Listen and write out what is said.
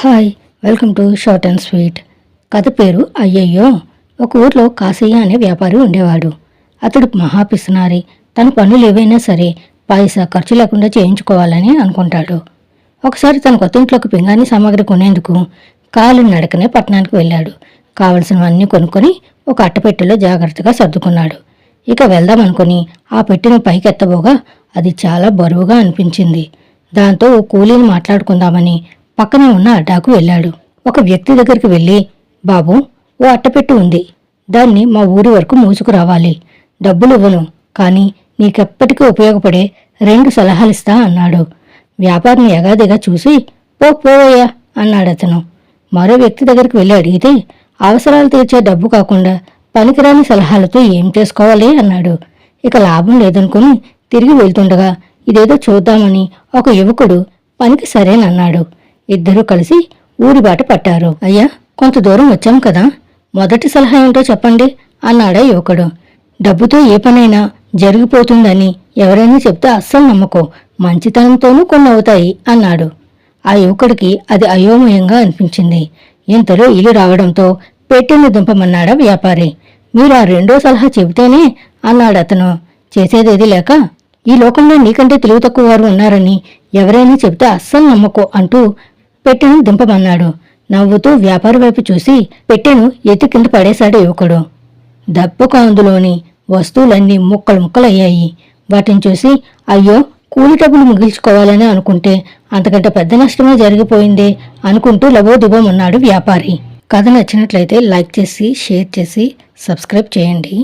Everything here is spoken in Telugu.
Hi, welcome to short and sweet. కథ పేరు అయ్యయ్యో. ఒక ఊర్లో కాసయ్య అనే వ్యాపారి ఉండేవాడు. అతడు మహాపిసినారి. తన పనులు ఏవైనా సరే పైసా ఖర్చు లేకుండా చేయించుకోవాలని అనుకుంటాడు. ఒకసారి తన కొత్త ఇంట్లోకి పింగాణి సామాగ్రి కొనేందుకు కాలు నడకనే పట్టణానికి వెళ్ళాడు. కావలసినవన్నీ కొనుక్కొని ఒక అట్టపెట్టెలో జాగ్రత్తగా సర్దుకున్నాడు. ఇక వెళ్దామనుకుని ఆ పెట్టెను పైకెత్తబోగా అది చాలా బరువుగా అనిపించింది. దాంతో ఓ కూలీని మాట్లాడుకుందామని పక్కనే ఉన్న అడ్డాకు వెళ్ళాడు. ఒక వ్యక్తి దగ్గరికి వెళ్ళి, బాబు, ఓ అట్టపెట్టు ఉంది. దాన్ని మా ఊరి వరకు మోసుకురావాలి. డబ్బులు ఇవ్వను, కానీ నీకెప్పటికీ ఉపయోగపడే 2 సలహాలిస్తా అన్నాడు. వ్యాపారిని ఎగాదిగా చూసి, పోవయ్యా అన్నాడతను. మరో వ్యక్తి దగ్గరికి వెళ్ళి అడిగితే, అవసరాలు తీర్చే డబ్బు కాకుండా పనికిరాని సలహాలతో ఏం చేసుకోవాలి అన్నాడు. ఇక లాభం లేదనుకుని తిరిగి వెళ్తుండగా ఇదేదో చూద్దామని ఒక యువకుడు పనికి సరేనన్నాడు. ఇద్దరూ కలిసి ఊరి బాట పట్టారు. అయ్యా, కొంత దూరం వచ్చాం కదా, మొదటి సలహా ఏంటో చెప్పండి అన్నాడా యువకుడు. డబ్బుతో ఏ పనైనా జరిగిపోతుందని ఎవరైనా చెప్తే అస్సలు నమ్మకో, మంచితనంతోనూ కొన్ని అవుతాయి అన్నాడు. ఆ యువకుడికి అది అయోమయంగా అనిపించింది. ఇంతలో ఇల్లు రావడంతో పెట్టెను దింపమన్నాడా వ్యాపారి. మీరు ఆ 2వ సలహా చెబితేనే అన్నాడతను. చేసేదేది లేక, ఈ లోకంలో నీకంటే తెలివి తక్కువ వారు ఉన్నారని ఎవరైనా చెబితే అస్సలు నమ్మకో అంటూ పెట్టెను దింపమన్నాడు. నవ్వుతూ వ్యాపారి వైపు చూసి పెట్టెను ఎత్తి కింద పడేశాడు యువకుడు. దెబ్బకు అందులోని వస్తువులన్నీ ముక్కలయ్యాయి. వాటిని చూసి, అయ్యో, కూలి డబ్బులు మిగిల్చుకోవాలని అనుకుంటే అంతకంటే పెద్ద నష్టమే జరిగిపోయిందే అనుకుంటూ లబోదిబోమన్నాడు వ్యాపారి. కథ నచ్చినట్లయితే లైక్ చేసి, షేర్ చేసి, సబ్స్క్రైబ్ చేయండి.